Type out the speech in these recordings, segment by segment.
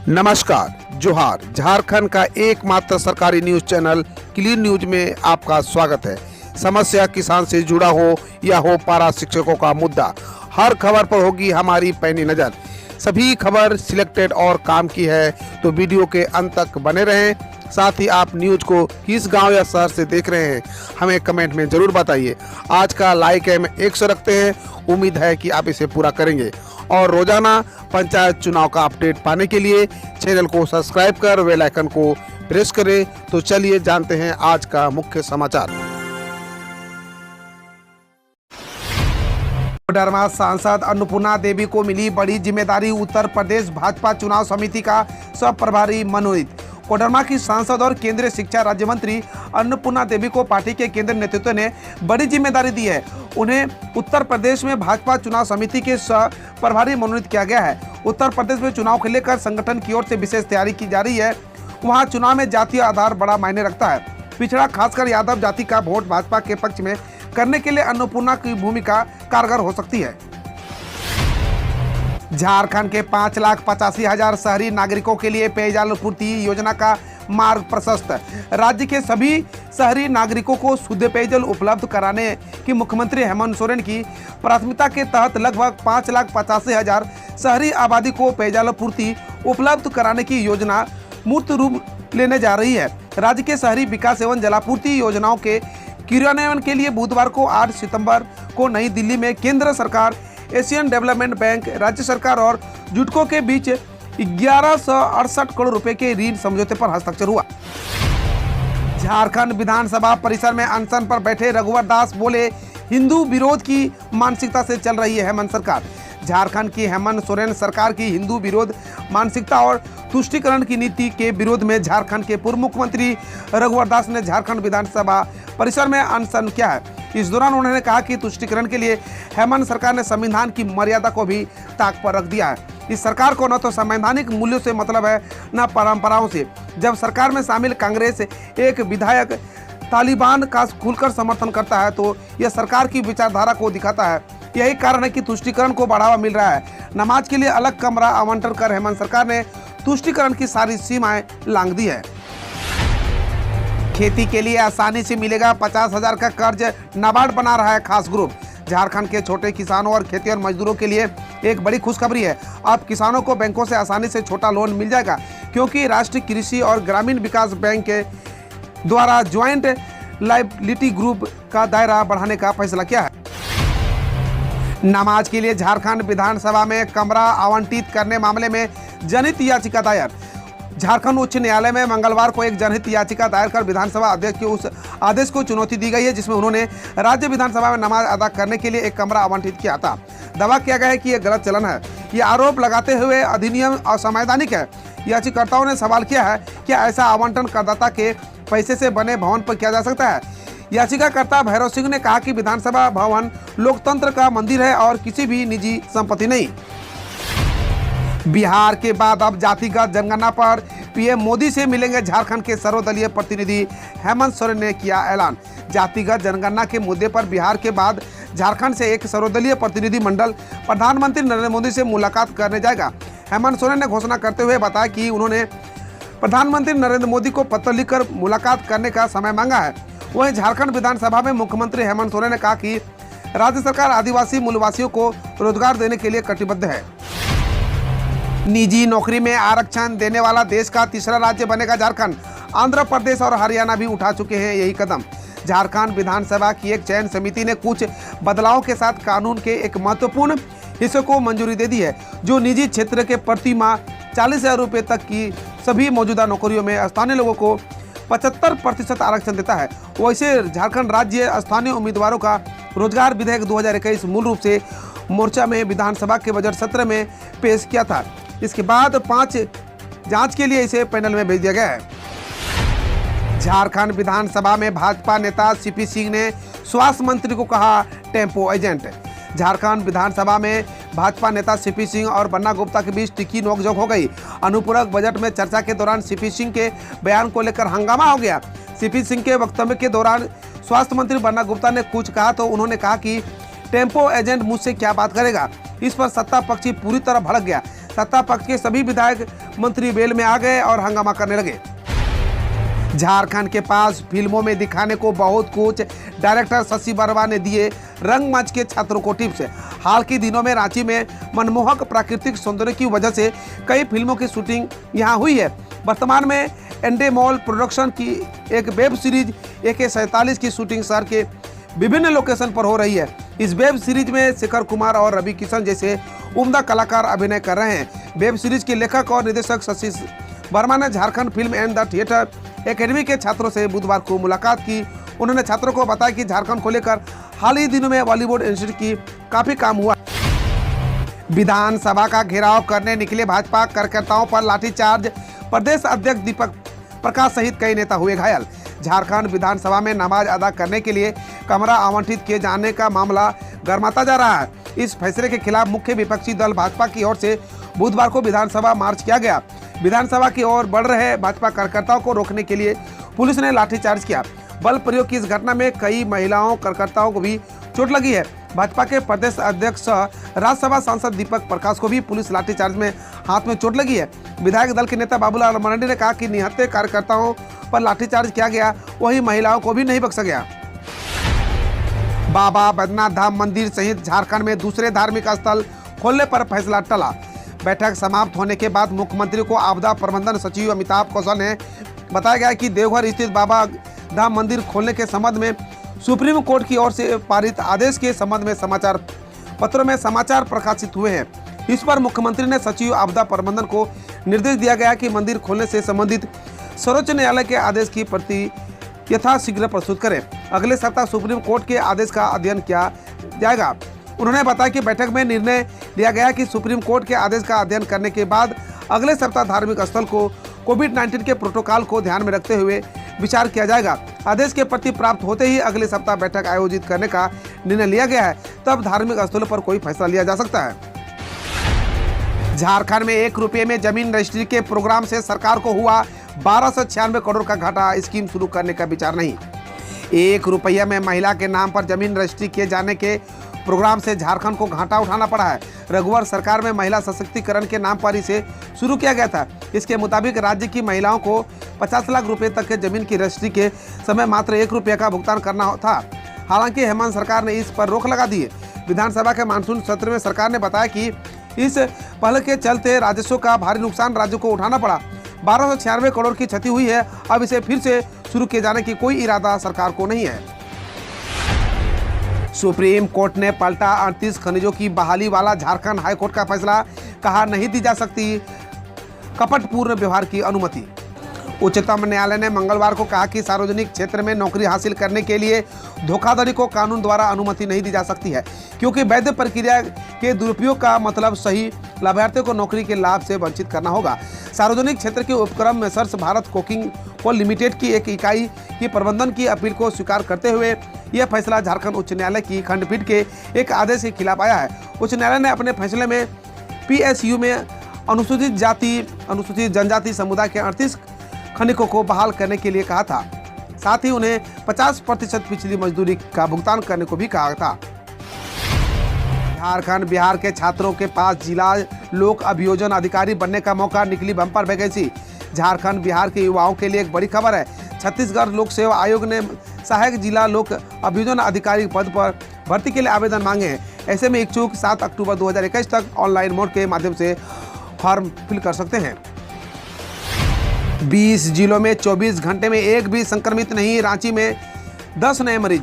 नमस्कार, जोहार। झारखंड का एकमात्र सरकारी न्यूज चैनल क्लीन न्यूज में आपका स्वागत है। समस्या किसान से जुड़ा हो या हो पारा शिक्षकों का मुद्दा, हर खबर पर होगी हमारी पैनी नज़र। सभी खबर सिलेक्टेड और काम की है, तो वीडियो के अंत तक बने रहें। साथ ही आप न्यूज को किस गांव या शहर से देख रहे हैं, हमें कमेंट में ज़रूर बताइए। आज का लाइक हम 100 रखते हैं, उम्मीद है कि आप इसे पूरा करेंगे। और रोजाना पंचायत चुनाव का अपडेट पाने के लिए चैनल को सब्सक्राइब कर बेल आइकन को प्रेस करें। तो चलिए जानते हैं आज का मुख्य समाचार। कोडरमा सांसद अन्नपूर्णा देवी को मिली बड़ी जिम्मेदारी, उत्तर प्रदेश भाजपा चुनाव समिति का सब प्रभारी मनोनीत। कोडरमा की सांसद और केंद्रीय शिक्षा राज्य मंत्री अन्नपूर्णा देवी को पार्टी के केंद्रीय नेतृत्व ने बड़ी जिम्मेदारी दी है। उन्हें उत्तर प्रदेश में भाजपा चुनाव समिति के सह प्रभारी मनोनीत किया गया है। उत्तर प्रदेश में चुनाव को लेकर संगठन की ओर से विशेष तैयारी की जा रही है। वहां चुनाव में जातीय आधार बड़ा मायने रखता है। पिछड़ा खासकर यादव जाति का वोट भाजपा के पक्ष में करने के लिए अन्नपूर्णा की भूमिका कारगर हो सकती है। झारखंड के 5,85,000 शहरी नागरिकों के लिए पेयजल पूर्ति योजना का मार्ग प्रशस्त। राज्य के सभी शहरी नागरिकों को शुद्ध पेयजल उपलब्ध कराने की मुख्यमंत्री हेमंत सोरेन की प्राथमिकता के तहत लगभग 5,85,000 शहरी आबादी को पेयजल पूर्ति उपलब्ध कराने की योजना मूर्त रूप लेने जा रही है। राज्य के शहरी विकास एवं जलापूर्ति योजनाओं के क्रियान्वयन के लिए बुधवार को 8 सितंबर को नई दिल्ली में केंद्र सरकार, एशियन डेवलपमेंट बैंक, राज्य सरकार और जुटको के बीच 1168 करोड़ रुपए के ऋण समझौते पर हस्ताक्षर हुआ। झारखंड विधानसभा परिसर में अनशन पर बैठे रघुवर दास बोले, हिंदू विरोध की मानसिकता से चल रही है हेमंत सरकार। झारखंड की हेमंत सोरेन सरकार की हिंदू विरोध मानसिकता और तुष्टीकरण की नीति के विरोध में झारखंड के पूर्व मुख्यमंत्री रघुवर दास ने झारखंड विधानसभा परिसर में अनशन किया है। इस दौरान उन्होंने कहा कि तुष्टीकरण के लिए हेमंत सरकार ने संविधान की मर्यादा को भी ताक पर रख दिया है। इस सरकार को न तो संवैधानिक मूल्यों से मतलब है, न परंपराओं से। जब सरकार में शामिल कांग्रेस एक विधायक तालिबान का खुलकर समर्थन करता है तो यह सरकार की विचारधारा को दिखाता है। यही कारण है कि तुष्टीकरण को बढ़ावा मिल रहा है। नमाज के लिए अलग कमरा आवंटन कर हेमंत सरकार ने तुष्टीकरण की सारी सीमाएं लांघ दी है। खेती के लिए आसानी से मिलेगा 50,000 का कर्ज, नाबार्ड बना रहा है खास ग्रुप। झारखंड के छोटे किसानों और खेती और मजदूरों के लिए एक बड़ी खुशखबरी है। अब किसानों को बैंकों से आसानी से छोटा लोन मिल जाएगा, क्योंकि राष्ट्रीय कृषि और ग्रामीण विकास बैंक के द्वारा ज्वाइंट लायबिलिटी ग्रुप का दायरा बढ़ाने का फैसला किया है। नमाज के लिए झारखंड विधानसभा में कमरा आवंटित करने मामले में जनहित याचिका दायर। झारखंड उच्च न्यायालय में मंगलवार को एक जनहित याचिका दायर कर विधानसभा अध्यक्ष के उस आदेश को चुनौती दी गई है, जिसमें उन्होंने राज्य विधानसभा में नमाज अदा करने के लिए एक कमरा आवंटित किया था। दावा किया गया है कि यह गलत चलन है। ये आरोप लगाते हुए अधिनियम असंवैधानिक है। याचिकाकर्ताओं ने सवाल किया है कि ऐसा आवंटन करदाता के पैसे से बने भवन पर किया जा सकता है। याचिकाकर्ता भैरव सिंह ने कहा कि विधानसभा भवन लोकतंत्र का मंदिर है और किसी भी निजी संपत्ति नहीं। बिहार के बाद अब जातिगत जनगणना पर पीएम मोदी से मिलेंगे झारखंड के सर्वदलीय प्रतिनिधि हेमंत सोरेन ने किया ऐलान। जातिगत जनगणना के मुद्दे पर बिहार के बाद झारखंड से एक सर्वदलीय प्रतिनिधि मंडल प्रधानमंत्री नरेंद्र मोदी से मुलाकात करने जाएगा। हेमंत सोरेन ने घोषणा करते हुए बताया कि उन्होंने प्रधानमंत्री नरेंद्र मोदी को पत्र लिखकर मुलाकात करने का समय मांगा है। वहीं झारखंड विधानसभा में मुख्यमंत्री हेमंत सोरेन ने कहा कि राज्य सरकार आदिवासी मूलवासियों को रोजगार देने के लिए कटिबद्ध है। निजी नौकरी में आरक्षण देने वाला देश का तीसरा राज्य बनेगा झारखंड। आंध्र प्रदेश और हरियाणा भी उठा चुके हैं यही कदम। झारखंड विधानसभा की एक चयन समिति ने कुछ बदलावों के साथ कानून के एक महत्वपूर्ण हिस्से को मंजूरी दे दी है, जो निजी क्षेत्र के प्रति माह 40,000 रुपये तक की सभी मौजूदा नौकरियों में स्थानीय लोगों को 75% आरक्षण देता है। वैसे झारखंड राज्य स्थानीय उम्मीदवारों का रोजगार विधेयक 2021 मूल रूप से मोर्चा में विधानसभा के बजट सत्र में पेश किया था। इसके बाद 5 जांच के लिए इसे पैनल में भेज दिया गया है। झारखंड विधानसभा में भाजपा नेता सीपी सिंह ने स्वास्थ्य मंत्री को कहा टेम्पो एजेंट। झारखंड विधानसभा में भाजपा नेता सीपी सिंह और बन्ना गुप्ता के बीच तीखी नोकझोंक हो गई। अनुपूरक बजट में चर्चा के दौरान सीपी सिंह के बयान को लेकर हंगामा हो गया। सीपी सिंह के वक्तव्य के दौरान स्वास्थ्य मंत्री बन्ना गुप्ता ने कुछ कहा तो उन्होंने कहा कि टेम्पो एजेंट मुझसे क्या बात करेगा। इस पर सत्ता पक्षी पूरी तरह भड़क गया। सत्ता पक्ष के सभी विधायक मंत्री बेल में आ गए और हंगामा करने लगे। झारखंड के पास फिल्मों में दिखाने को बहुत कुछ, डायरेक्टर शशि वर्मा ने दिए रंगमंच के छात्रों को टिप्स। हाल के दिनों में रांची में मनमोहक प्राकृतिक सौंदर्य की वजह से कई फिल्मों की शूटिंग यहां हुई है। वर्तमान में एंडेमॉल प्रोडक्शन की एक वेब सीरीज AK-47 की शूटिंग शहर के विभिन्न लोकेशन पर हो रही है। इस वेब सीरीज में शेखर कुमार और रवि किशन जैसे उम्दा कलाकार अभिनय कर रहे हैं। वेब सीरीज के लेखक और निर्देशक शशि वर्मा ने Jharkhand film and the theatre academy के छात्रों से बुधवार को मुलाकात की। उन्होंने छात्रों को बताया कि झारखंड को लेकर हाल ही दिनों में बॉलीवुड इंडस्ट्री की काफी काम हुआ। विधानसभा का घेराव करने निकले भाजपा कार्यकर्ताओं पर लाठीचार्ज, प्रदेश अध्यक्ष दीपक प्रकाश सहित कई नेता हुए घायल। झारखंड विधानसभा में नमाज अदा करने के लिए कमरा आवंटित किए जाने का मामला गर्माता जा रहा है। इस फैसले के खिलाफ मुख्य विपक्षी दल भाजपा की ओर से बुधवार को विधानसभा मार्च किया गया। विधानसभा की ओर बढ़ रहे भाजपा कार्यकर्ताओं को रोकने के लिए पुलिस ने लाठीचार्ज किया। बल प्रयोग की इस घटना में कई महिलाओं कार्यकर्ताओं को भी चोट लगी है। भाजपा के प्रदेश अध्यक्ष सह राज्यसभा सांसद दीपक प्रकाश को भी पुलिस लाठीचार्ज में हाथ में चोट लगी है। विधायक दल के नेता बाबूलाल मरांडी ने कहा कि निहत्थे कार्यकर्ताओं पर लाठीचार्ज किया गया, वही महिलाओं को भी नहीं बख्शा गया। बाबा बैद्यनाथ धाम मंदिर सहित झारखंड में दूसरे धार्मिक स्थल खोलने पर फैसला टला। बैठक समाप्त होने के बाद मुख्यमंत्री को आपदा प्रबंधन सचिव अमिताभ कौशल ने बताया गया कि देवघर स्थित बाबा धाम मंदिर खोलने के संबंध में सुप्रीम कोर्ट की ओर से पारित आदेश के संबंध में समाचार पत्रों में समाचार प्रकाशित हुए हैं। इस पर मुख्यमंत्री ने सचिव आपदा प्रबंधन को निर्देश दिया गया कि मंदिर खोलने से संबंधित सर्वोच्च न्यायालय के आदेश की प्रति यथाशीघ्र प्रस्तुत करें। अगले सप्ताह सुप्रीम कोर्ट के आदेश का अध्ययन किया जाएगा। उन्होंने बताया कि बैठक में निर्णय लिया गया कि सुप्रीम कोर्ट के आदेश का अध्ययन करने के बाद अगले सप्ताह धार्मिक स्थल को कोविड-19 के प्रोटोकॉल को ध्यान में रखते हुए विचार किया जाएगा। आदेश के प्रति प्राप्त होते ही अगले सप्ताह बैठक आयोजित करने का निर्णय लिया गया है। तब धार्मिक स्थलों पर कोई फैसला लिया जा सकता है। झारखंड में 1 रुपये में जमीन रजिस्ट्री के प्रोग्राम से सरकार को हुआ 1296 करोड़ का घाटा। स्कीम शुरू करने का विचार नहीं। 1 रुपया में महिला के नाम पर जमीन रजिस्ट्री किए जाने के प्रोग्राम से झारखंड को घाटा उठाना पड़ा है। रघुवर सरकार में महिला सशक्तिकरण के नाम पर इसे शुरू किया गया था। इसके मुताबिक राज्य की महिलाओं को 50 लाख रुपए तक के जमीन की रजिस्ट्री के समय मात्र 1 रुपये का भुगतान करना था। हालांकि हेमंत सरकार ने इस पर रोक लगा दी है। विधानसभा के मानसून सत्र में सरकार ने बताया कि इस पहल के चलते राजस्व का भारी नुकसान राज्य को उठाना पड़ा। 1296 करोड़ की क्षति हुई है। अब इसे फिर से शुरू किए जाने की कोई इरादा सरकार को नहीं है। सुप्रीम कोर्ट ने पलटा 38 खनिजों की बहाली वाला झारखंड हाईकोर्ट का फैसला। कहा नहीं दी जा सकती कपटपूर्ण व्यवहार की अनुमति। उच्चतम न्यायालय ने मंगलवार को कहा कि सार्वजनिक क्षेत्र में नौकरी हासिल करने के लिए धोखाधड़ी को कानून द्वारा अनुमति नहीं दी जा सकती है, क्योंकि वैध प्रक्रिया के दुरुपयोग का मतलब सही लाभार्थियों को नौकरी के लाभ से वंचित करना होगा। सार्वजनिक क्षेत्र के उपक्रम में सर्स भारत कोकिंग कोल लिमिटेड की एक इकाई की प्रबंधन की अपील को स्वीकार करते हुए यह फैसला झारखंड उच्च न्यायालय की खंडपीठ के एक आदेश के खिलाफ आया है। उच्च न्यायालय ने अपने फैसले में PSU में अनुसूचित जाति अनुसूचित जनजाति समुदाय के 38 खनिकों को बहाल करने के लिए कहा था। साथ ही उन्हें 50% पिछली मजदूरी का भुगतान करने को भी कहा था। झारखंड बिहार के छात्रों के पास जिला लोक अभियोजन अधिकारी बनने का मौका, निकली बम्पर वैकेंसी। झारखंड बिहार के युवाओं के लिए एक बड़ी खबर है। छत्तीसगढ़ लोक सेवा आयोग ने सहायक जिला लोक अभियोजन अधिकारी पद पर भर्ती के लिए आवेदन मांगे हैं। ऐसे में इच्छुक 7 अक्टूबर 2021 तक ऑनलाइन मोड के माध्यम से फॉर्म फिल कर सकते हैं। 20 जिलों में 24 घंटे में एक भी संक्रमित नहीं। रांची में 10 नए मरीज।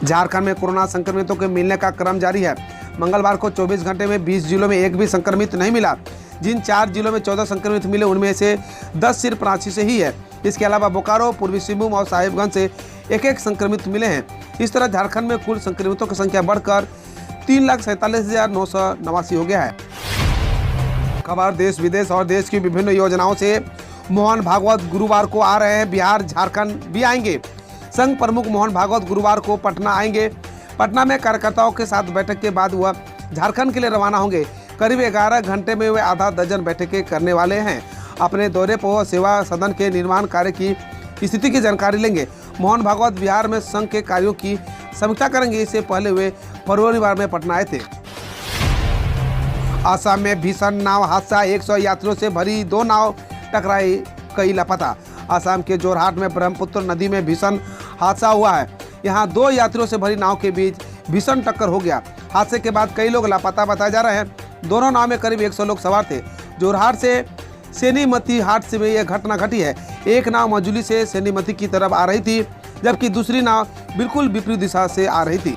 झारखंड में कोरोना संक्रमितों के मिलने का क्रम जारी है। मंगलवार को 24 घंटे में 20 जिलों में एक भी संक्रमित नहीं मिला। जिन 4 जिलों में 14 संक्रमित मिले उनमें से 10 सिर्फ रांची से ही है। इसके अलावा बोकारो, पूर्वी सिंहभूम और साहिबगंज से एक संक्रमित मिले हैं। इस तरह झारखंड में कुल संक्रमितों की संख्या बढ़कर 3,47,989 हो गया है। खबर देश विदेश और देश की विभिन्न योजनाओं से। मोहन भागवत गुरुवार को आ रहे हैं बिहार, झारखंड भी आएंगे। संघ प्रमुख मोहन भागवत गुरुवार को पटना आएंगे। पटना में कार्यकर्ताओं के साथ बैठक के बाद वह झारखंड के लिए रवाना होंगे। करीब 11 घंटे में वे आधा दर्जन बैठकें करने वाले हैं। अपने दौरे पर वह सेवा सदन के निर्माण कार्य की स्थिति की जानकारी लेंगे। मोहन भागवत बिहार में संघ के कार्यों की समीक्षा करेंगे। इससे पहले वे फरवरी में पटना आए थे। असम में भीषण नाव हादसा, 100 यात्रियों से भरी 2 नाव टकराई, कई लापता। असम के जोरहाट में ब्रह्मपुत्र नदी में भीषण हादसा हुआ है। यहां 2 यात्रियों से भरी नाव के बीच भीषण टक्कर हो गया। हादसे के बाद कई लोग लापता बताए जा रहे हैं। दोनों नाव में करीब 100 लोग सवार थे। जोरहाट से सेनीमती हाट से यह घटना घटी है। एक नाव मजूली से सेनीमती की तरफ आ रही थी, जबकि दूसरी नाव बिल्कुल विपरीत दिशा से आ रही थी।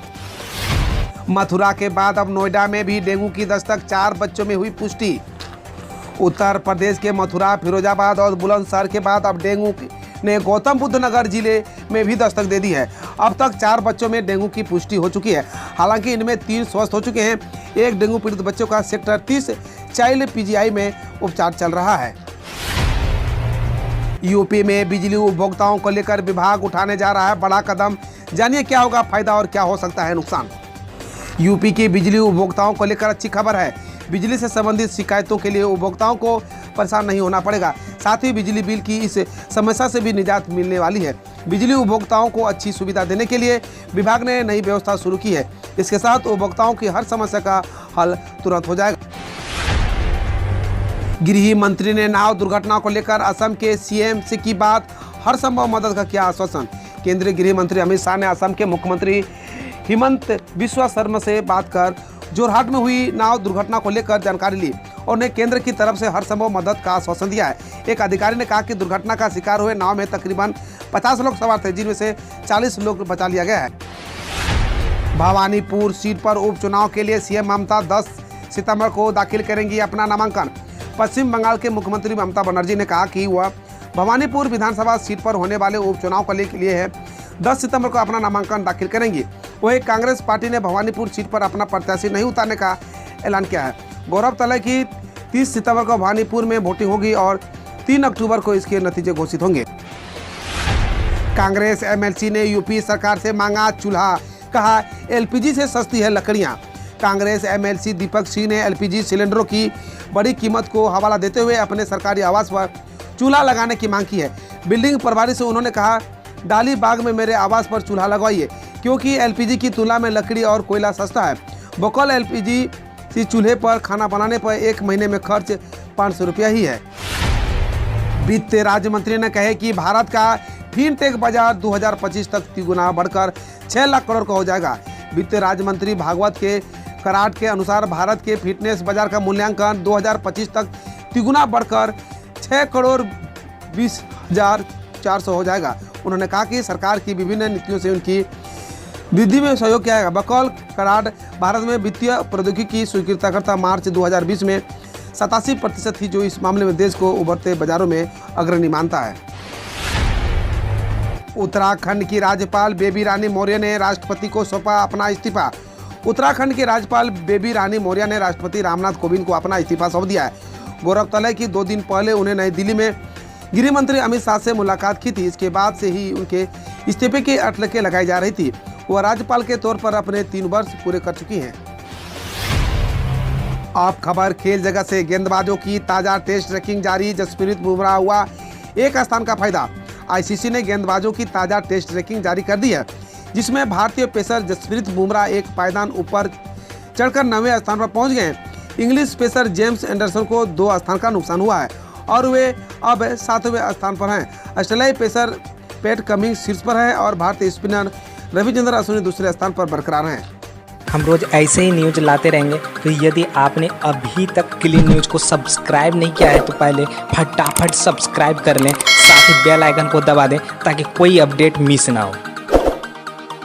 मथुरा के बाद अब नोएडा में भी डेंगू की दस्तक, 4 बच्चों में हुई पुष्टि। उत्तर प्रदेश के मथुरा, फिरोजाबाद और बुलंदशहर के बाद अब डेंगू ने गौतम बुद्ध नगर जिले में भी दस्तक दे दी है। अब तक 4 बच्चों में डेंगू की पुष्टि हो चुकी है। हालांकि इनमें 3 स्वस्थ हो चुके हैं। एक डेंगू पीड़ित बच्चों का सेक्टर 30 चाइल्ड पीजीआई में उपचार चल रहा है। यूपी में बिजली उपभोक्ताओं को लेकर विभाग उठाने जा रहा है बड़ा कदम। जानिए क्या होगा फायदा और क्या हो सकता है नुकसान। यूपी की बिजली उपभोक्ताओं को लेकर अच्छी खबर है। बिजली से संबंधित शिकायतों के लिए उपभोक्ताओं को परेशान नहीं होना पड़ेगा। साथ ही बिजली बिल की इस समस्या से भी निजात मिलने वाली है। बिजली उपभोक्ताओं को अच्छी सुविधा देने के लिए विभाग ने नई व्यवस्था शुरू की है। इसके साथ उपभोक्ताओं की हर समस्या का हल तुरंत हो जाएगा। गृह मंत्री ने नाव दुर्घटना को लेकर असम के सीएम से की बात, हर संभव मदद का किया आश्वासन। केंद्रीय गृह मंत्री अमित शाह ने असम के मुख्यमंत्री हिमंत बिस्वा शर्मा से बात कर जोरहाट में हुई नाव दुर्घटना को लेकर जानकारी ली और उन्हें केंद्र की तरफ से हर संभव मदद का आश्वासन दिया है। एक अधिकारी ने कहा कि दुर्घटना का शिकार हुए नाव में तकरीबन 50 लोग सवार थे, जिनमें से 40 लोग बचा लिया गया है। भवानीपुर सीट पर उपचुनाव के लिए सीएम ममता 10 सितंबर को दाखिल करेंगी अपना नामांकन। पश्चिम बंगाल के मुख्यमंत्री ममता बनर्जी ने कहा कि वह भवानीपुर विधानसभा सीट पर होने वाले उपचुनाव के लिए है 10 सितंबर को अपना नामांकन दाखिल करेंगी। वहीं कांग्रेस पार्टी ने भवानीपुर सीट पर अपना प्रत्याशी नहीं उतारने का ऐलान किया है। गौरतलब है कि 30 सितंबर को भवानीपुर में वोटिंग होगी और 3 अक्टूबर को इसके नतीजे घोषित होंगे। कांग्रेस एमएलसी ने यूपी सरकार से मांगा चूल्हा, कहा एलपीजी से सस्ती है लकड़ियां। कांग्रेस एमएलसी दीपक सिंह ने एलपीजी सिलेंडरों की बड़ी कीमत को हवाला देते हुए अपने सरकारी आवास पर चूल्हा लगाने की मांग की है। बिल्डिंग प्रभारी से उन्होंने कहा, डाली बाग में मेरे आवास पर चूल्हा लगवाइए, क्योंकि एलपीजी की तुलना में लकड़ी और कोयला सस्ता है। बकौल एलपीजी चूल्हे पर खाना बनाने पर 1 महीने में खर्च 500 रुपया ही है। वित्त राज्य मंत्री ने कहे कि भारत का फिनटेक बाजार 2025 तक 3 गुना बढ़कर 6 लाख करोड़ का हो जाएगा। वित्त राज्य मंत्री भागवत के कराट के अनुसार भारत के फिटनेस बाजार का मूल्यांकन 2025 तक 3 गुना बढ़कर 6 करोड़ 20,400 हो जाएगा। उन्होंने कहा कि सरकार की विभिन्न नीतियों से उनकी वृद्धि में सहयोग किया है। बकौल कराड भारत में वित्तीय प्रौद्योगिकी की स्वीकृतिकर्ता मार्च 2020 में 87% थी, जो इस मामले में देश को उभरते बाजारों में अग्रणी मानता है। उत्तराखंड की राज्यपाल बेबी रानी मौर्य ने राष्ट्रपति को सौंपा अपना इस्तीफा। उत्तराखंड की राज्यपाल बेबी रानी मौर्य ने राष्ट्रपति रामनाथ कोविंद को अपना इस्तीफा सौंप दिया है। गौरतलब है कि 2 दिन पहले उन्हें नई दिल्ली में गृह मंत्री अमित शाह से मुलाकात की थी। इसके बाद से ही उनके इस्तीफे की अटकलें लगाई जा रही थी। वह राज्यपाल के तौर पर अपने 3 वर्ष पूरे कर चुकी हैं। अब खबर खेल जगत से। गेंदबाजों की ताजा टेस्ट रैंकिंग जारी, जसप्रीत बुमराह हुआ 1 स्थान का फायदा। आईसीसी ने गेंदबाजों की ताजा टेस्ट रैंकिंग जारी कर दी है, जिसमें भारतीय पेसर जसप्रीत बुमराह 1 पायदान ऊपर चढ़कर 9वें स्थान पर पहुंच गए। इंग्लिश पेसर जेम्स एंडरसन को 2 स्थान का नुकसान हुआ है और वे अब 7वें स्थान पर हैं। ऑस्ट्रेलियाई पेसर पैट कमिंस शीर्ष पर है और भारतीय स्पिनर रविचंद्रन अश्विन दूसरे स्थान पर बरकरार हैं। हम रोज ऐसे ही न्यूज लाते रहेंगे, तो यदि आपने अभी तक क्लीन न्यूज को सब्सक्राइब नहीं किया है तो पहले फटाफट सब्सक्राइब कर लें, साथ ही बेल आइकन को दबा दें ताकि कोई अपडेट मिस ना हो।